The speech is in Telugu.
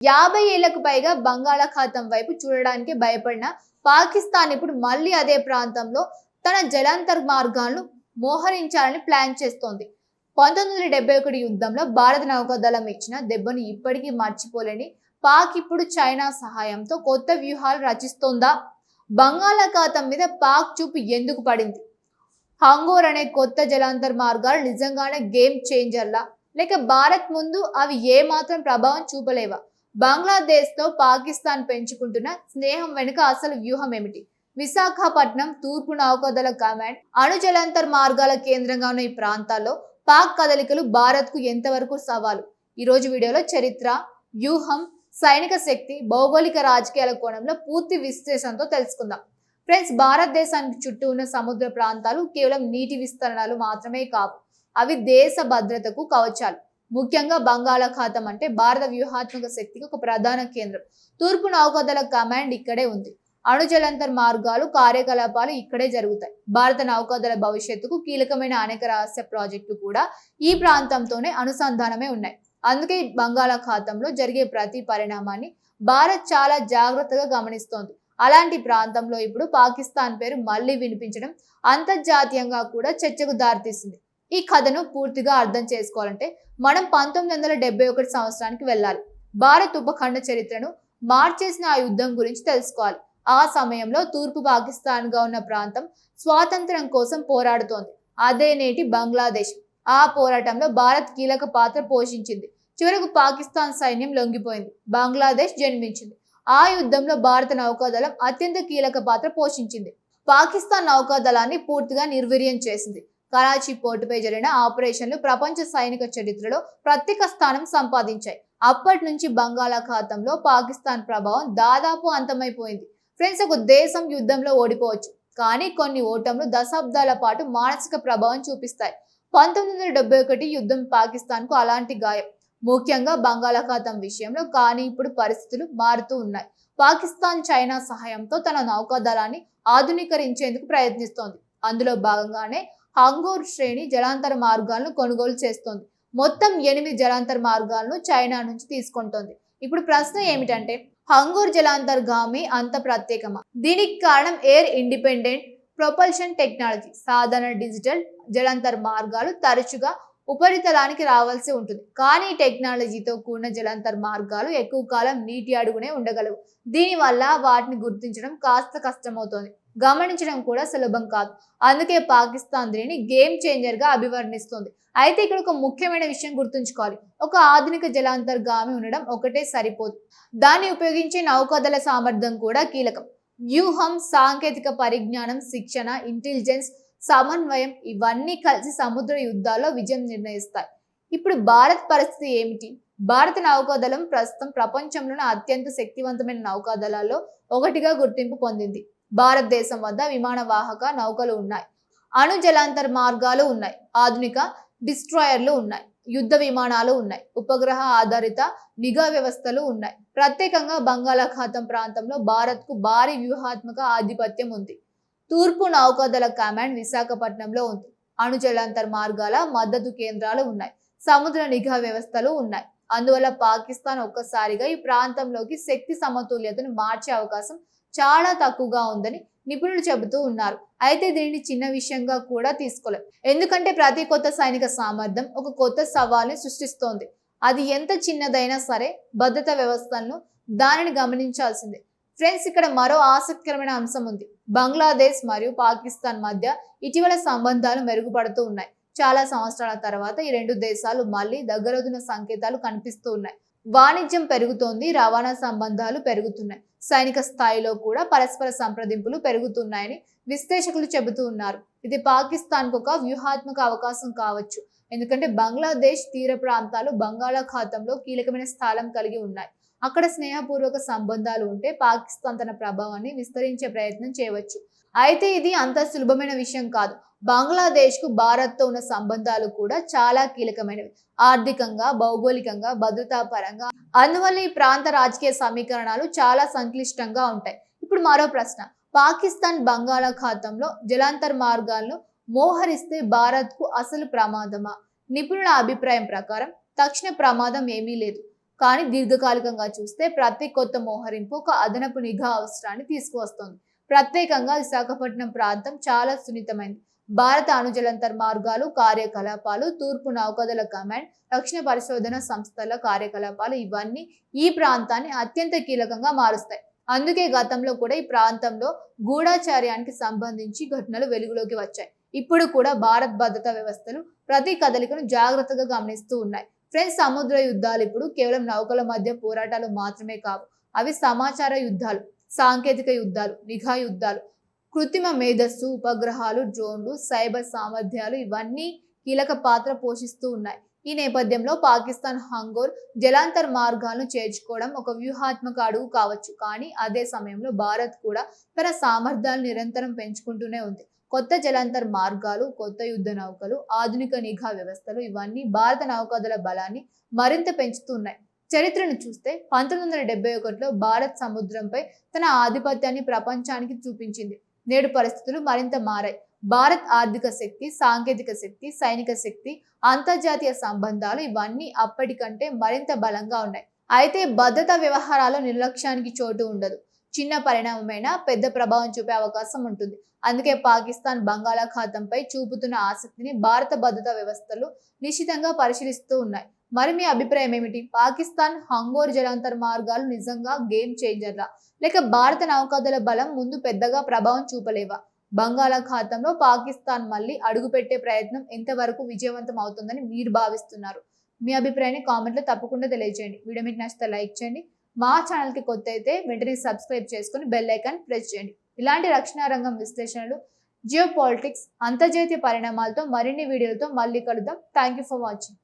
50 ఏళ్లకు పైగా బంగాళాఖాతం వైపు చూడడానికి భయపడిన పాకిస్తాన్ ఇప్పుడు మళ్ళీ అదే ప్రాంతంలో తన జలాంతర్ మార్గాలను మోహరించాలని ప్లాన్ చేస్తోంది. 1971 యుద్ధంలో భారత నౌకాదళం ఇచ్చిన దెబ్బను ఇప్పటికీ మర్చిపోలేని పాక్ ఇప్పుడు చైనా సహాయంతో కొత్త వ్యూహాలు రచిస్తోందా? బంగాళాఖాతం మీద పాక్ చూపు ఎందుకు పడింది? హంగోర్ అనే కొత్త జలాంతర్ మార్గాలు నిజంగానే గేమ్ చేంజర్లా, లేక భారత్ ముందు అవి ఏమాత్రం ప్రభావం చూపలేవా? బంగ్లాదేశ్తో పాకిస్తాన్ పెంచుకుంటున్న స్నేహం వెనుక అసలు వ్యూహం ఏమిటి? విశాఖపట్నం తూర్పు నౌకాదళ కమాండ్ అణు జలాంతర్ మార్గాల కేంద్రంగా ఉన్న ఈ ప్రాంతాల్లో పాక్ కదలికలు భారత్కు ఎంతవరకు సవాలు? ఈ రోజు వీడియోలో చరిత్ర, వ్యూహం, సైనిక శక్తి, భౌగోళిక రాజకీయాల కోణంలో పూర్తి విశ్లేషణతో తెలుసుకుందాం. ఫ్రెండ్స్, భారతదేశానికి చుట్టూ ఉన్న సముద్ర ప్రాంతాలు కేవలం నీటి విస్తరణలు మాత్రమే కావు, అవి దేశ భద్రతకు కవచాలు. ముఖ్యంగా బంగాళాఖాతం అంటే భారత వ్యూహాత్మక శక్తికి ఒక ప్రధాన కేంద్రం. తూర్పు నౌకాదళ కమాండ్ ఇక్కడే ఉంది. అణు జలాంతర్ మార్గాలు కార్యకలాపాలు ఇక్కడే జరుగుతాయి. భారత నౌకాదళ భవిష్యత్తుకు కీలకమైన అనేక రహస్య ప్రాజెక్టులు కూడా ఈ ప్రాంతంతోనే అనుసంధానమే ఉన్నాయి. అందుకే బంగాళాఖాతంలో జరిగే ప్రతి పరిణామాన్ని భారత్ చాలా జాగ్రత్తగా గమనిస్తోంది. అలాంటి ప్రాంతంలో ఇప్పుడు పాకిస్తాన్ పేరు మళ్లీ వినిపించడం అంతర్జాతీయంగా కూడా చర్చకు దారితీస్తుంది. ఈ కథను పూర్తిగా అర్థం చేసుకోవాలంటే మనం 1971 సంవత్సరానికి వెళ్ళాలి. భారత్ ఉపఖండ చరిత్రను మార్చేసిన ఆ యుద్ధం గురించి తెలుసుకోవాలి. ఆ సమయంలో తూర్పు పాకిస్తాన్ గా ఉన్న ప్రాంతం స్వాతంత్ర్యం కోసం పోరాడుతోంది. అదే నేటి బంగ్లాదేశ్. ఆ పోరాటంలో భారత్ కీలక పాత్ర పోషించింది. చివరకు పాకిస్తాన్ సైన్యం లొంగిపోయింది, బంగ్లాదేశ్ జన్మించింది. ఆ యుద్ధంలో భారత నౌకాదళం అత్యంత కీలక పాత్ర పోషించింది. పాకిస్తాన్ నౌకాదళాన్ని పూర్తిగా నిర్వీర్యం చేసింది. కరాచీ పోర్టుపై జరిగిన ఆపరేషన్లు ప్రపంచ సైనిక చరిత్రలో ప్రత్యేక స్థానం సంపాదించాయి. అప్పటి నుంచి బంగాళాఖాతంలో పాకిస్తాన్ ప్రభావం దాదాపు అంతమైపోయింది. ఫ్రెండ్స్, ఒక దేశం యుద్ధంలో ఓడిపోవచ్చు, కానీ కొన్ని ఓటములు దశాబ్దాల పాటు మానసిక ప్రభావం చూపిస్తాయి. 1971 యుద్ధం పాకిస్తాన్ కు అలాంటి గాయం, ముఖ్యంగా బంగాళాఖాతం విషయంలో. కానీ ఇప్పుడు పరిస్థితులు మారుతూ ఉన్నాయి. పాకిస్తాన్ చైనా సహాయంతో తన నౌకాదళాన్ని ఆధునీకరించేందుకు ప్రయత్నిస్తోంది. అందులో భాగంగానే హంగోర్ శ్రేణి జలాంతర మార్గాలను కొనుగోలు చేస్తోంది. మొత్తం 8 జలాంతర మార్గాలను చైనా నుంచి తీసుకుంటోంది. ఇప్పుడు ప్రశ్న ఏమిటంటే, హంగోర్ జలాంతర్ గామి అంత ప్రత్యేకమా? దీనికి కారణం ఎయిర్ ఇండిపెండెంట్ ప్రొపల్షన్ టెక్నాలజీ. సాధారణ డిజిటల్ జలాంతర్ మార్గాలు తరచుగా ఉపరితలానికి రావాల్సి ఉంటుంది, కానీ టెక్నాలజీతో కూడిన జలాంతర్ మార్గాలు ఎక్కువ కాలం నీటి అడుగునే ఉండగలవు. దీనివల్ల వాటిని గుర్తించడం కాస్త కష్టమవుతోంది, గమనించడం కూడా సులభం కాదు. అందుకే పాకిస్తాన్ దీనిని గేమ్ చేంజర్ గా అభివర్ణిస్తోంది. అయితే ఇక్కడ ఒక ముఖ్యమైన విషయం గుర్తుంచుకోవాలి. ఒక ఆధునిక జలాంతర్ గామి ఉండడం ఒకటే సరిపోదు, దాన్ని ఉపయోగించే నౌకాదళ సామర్థ్యం కూడా కీలకం. వ్యూహం, సాంకేతిక పరిజ్ఞానం, శిక్షణ, ఇంటెలిజెన్స్, సమన్వయం ఇవన్నీ కలిసి సముద్ర యుద్ధాల్లో విజయం నిర్ణయిస్తాయి. ఇప్పుడు భారత్ పరిస్థితి ఏమిటి? భారత నౌకాదళం ప్రస్తుతం ప్రపంచంలోని అత్యంత శక్తివంతమైన నౌకాదళాల్లో ఒకటిగా గుర్తింపు పొందింది. భారతదేశం వద్ద విమాన వాహక నౌకలు ఉన్నాయి, అణు జలాంతర్ మార్గాలు ఉన్నాయి, ఆధునిక డిస్ట్రాయర్లు ఉన్నాయి, యుద్ధ విమానాలు ఉన్నాయి, ఉపగ్రహ ఆధారిత నిఘా వ్యవస్థలు ఉన్నాయి. ప్రత్యేకంగా బంగాళాఖాతం ప్రాంతంలో భారత్ కు భారీ వ్యూహాత్మక ఆధిపత్యం ఉంది. తూర్పు నౌకాదళ కమాండ్ విశాఖపట్నంలో ఉంది. అణు జలాంతర్ మార్గాల మద్దతు కేంద్రాలు ఉన్నాయి, సముద్ర నిఘా వ్యవస్థలు ఉన్నాయి. అందువల్ల పాకిస్తాన్ ఒక్కసారిగా ఈ ప్రాంతంలోకి శక్తి సమతుల్యతను మార్చే అవకాశం చాలా తక్కువగా ఉందని నిపుణులు చెబుతూ ఉన్నారు. అయితే దీనిని చిన్న విషయంగా కూడా తీసుకోలేదు, ఎందుకంటే ప్రతి కొత్త సైనిక సామర్థ్యం ఒక కొత్త సవాల్ని సృష్టిస్తోంది. అది ఎంత చిన్నదైనా సరే భద్రతా వ్యవస్థలను దానిని గమనించాల్సిందే. ఫ్రెండ్స్, ఇక్కడ మరో ఆసక్తికరమైన అంశం ఉంది. బంగ్లాదేశ్ మరియు పాకిస్తాన్ మధ్య ఇటీవల సంబంధాలు మెరుగుపడుతూ ఉన్నాయి. చాలా సంవత్సరాల తర్వాత ఈ రెండు దేశాలు మళ్ళీ దగ్గరవుతున్న సంకేతాలు కనిపిస్తూ ఉన్నాయి. వాణిజ్యం పెరుగుతోంది, రవాణా సంబంధాలు పెరుగుతున్నాయి, సైనిక స్థాయిలో కూడా పరస్పర సంప్రదింపులు పెరుగుతున్నాయని విశ్లేషకులు చెబుతూ ఉన్నారు. ఇది పాకిస్తాన్ కు ఒక వ్యూహాత్మక అవకాశం కావచ్చు, ఎందుకంటే బంగ్లాదేశ్ తీర ప్రాంతాలు బంగాళాఖాతంలో కీలకమైన స్థానం కలిగి ఉన్నాయి. అక్కడ స్నేహపూర్వక సంబంధాలు ఉంటే పాకిస్తాన్ తన ప్రభావాన్ని విస్తరించే ప్రయత్నం చేయవచ్చు. అయితే ఇది అంత సులభమైన విషయం కాదు. బంగ్లాదేశ్ కు భారత్ తో ఉన్న సంబంధాలు కూడా చాలా కీలకమైనవి, ఆర్థికంగా, భౌగోళికంగా, భద్రతా పరంగా. అందువల్ల ఈ ప్రాంత రాజకీయ సమీకరణాలు చాలా సంక్లిష్టంగా ఉంటాయి. ఇప్పుడు మరో ప్రశ్న, పాకిస్తాన్ బంగాళాఖాతంలో జలాంతర్ మార్గాలను మోహరిస్తే భారత్ కు అసలు ప్రమాదమా? నిపుణుల అభిప్రాయం ప్రకారం తక్షణ ప్రమాదం ఏమీ లేదు, కానీ దీర్ఘకాలికంగా చూస్తే ప్రతి కొత్త మోహరింపు ఒక అదనపు నిఘా అవసరాన్ని తీసుకువస్తోంది. ప్రత్యేకంగా విశాఖపట్నం ప్రాంతం చాలా సున్నితమైంది. భారత అణుజలంతర్ మార్గాలు కార్యకలాపాలు, తూర్పు నౌకాదళ కమాండ్, రక్షణ పరిశోధన సంస్థల కార్యకలాపాలు ఇవన్నీ ఈ ప్రాంతాన్ని అత్యంత కీలకంగా మారుస్తాయి. అందుకే గతంలో కూడా ఈ ప్రాంతంలో గూఢాచార్యానికి సంబంధించి ఘటనలు వెలుగులోకి వచ్చాయి. ఇప్పుడు కూడా భారత్ భద్రతా వ్యవస్థలు ప్రతి కదలికను జాగ్రత్తగా గమనిస్తూ ఉన్నాయి. ఫ్రెండ్స్, సముద్ర యుద్ధాలు ఇప్పుడు కేవలం నౌకల మధ్య పోరాటాలు మాత్రమే కావు. అవి సమాచార యుద్ధాలు, సాంకేతిక యుద్ధాలు, నిఘా యుద్ధాలు, కృత్రిమ మేధస్సు, ఉపగ్రహాలు, డ్రోన్లు, సైబర్ సామర్థ్యాలు ఇవన్నీ కీలక పాత్ర పోషిస్తూ ఉన్నాయి. ఈ నేపథ్యంలో పాకిస్తాన్ హంగోర్ జలాంతర్ మార్గాలను చేర్చుకోవడం ఒక వ్యూహాత్మక అడుగు కావచ్చు. కానీ అదే సమయంలో భారత్ కూడా తన సామర్థ్యాలను నిరంతరం పెంచుకుంటూనే ఉంది. కొత్త జలాంతర్ మార్గాలు, కొత్త యుద్ధ నౌకలు, ఆధునిక నిఘా వ్యవస్థలు ఇవన్నీ భారత నౌకాదళ బలాన్ని మరింత పెంచుతున్నాయి. చరిత్రను చూస్తే 1971లో భారత్ సముద్రంపై తన ఆధిపత్యాన్ని ప్రపంచానికి చూపించింది. నేడు పరిస్థితులు మరింత మారాయి. భారత్ ఆర్థిక శక్తి, సాంకేతిక శక్తి, సైనిక శక్తి, అంతర్జాతీయ సంబంధాలు ఇవన్నీ అప్పటికంటే మరింత బలంగా ఉన్నాయి. అయితే భద్రతా వ్యవహారాల్లో నిర్లక్ష్యానికి చోటు ఉండదు. చిన్న పరిణామమైనా పెద్ద ప్రభావం చూపే అవకాశం ఉంటుంది. అందుకే పాకిస్తాన్ బంగాళాఖాతంపై చూపుతున్న ఆసక్తిని భారత భద్రతా వ్యవస్థలు నిశ్చితంగా పరిశీలిస్తూ ఉన్నాయి. మరి మీ అభిప్రాయం ఏమిటి? పాకిస్తాన్ హంగోర్ జలాంతర్ మార్గాలు నిజంగా గేమ్ చేంజర్లా, లేక భారత నౌకాదళ బలం ముందు పెద్దగా ప్రభావం చూపలేవా? బంగాళాఖాతంలో పాకిస్తాన్ మళ్ళీ అడుగుపెట్టే ప్రయత్నం ఎంతవరకు విజయవంతం అవుతుందని మీరు భావిస్తున్నారు? మీ అభిప్రాయాన్ని కామెంట్లో తప్పకుండా తెలియజేయండి. వీడియో మీకు నచ్చితే లైక్ చేయండి. మా ఛానల్కి కొత్త అయితే వెంటనే సబ్స్క్రైబ్ చేసుకుని బెల్ ఐకాన్ ప్రెస్ చేయండి. ఇలాంటి రక్షణ రంగం విశ్లేషణలు, జియో పాలిటిక్స్, అంతర్జాతీయ పరిణామాలతో మరిన్ని వీడియోలతో మళ్ళీ కలుద్దాం. Thank you for watching.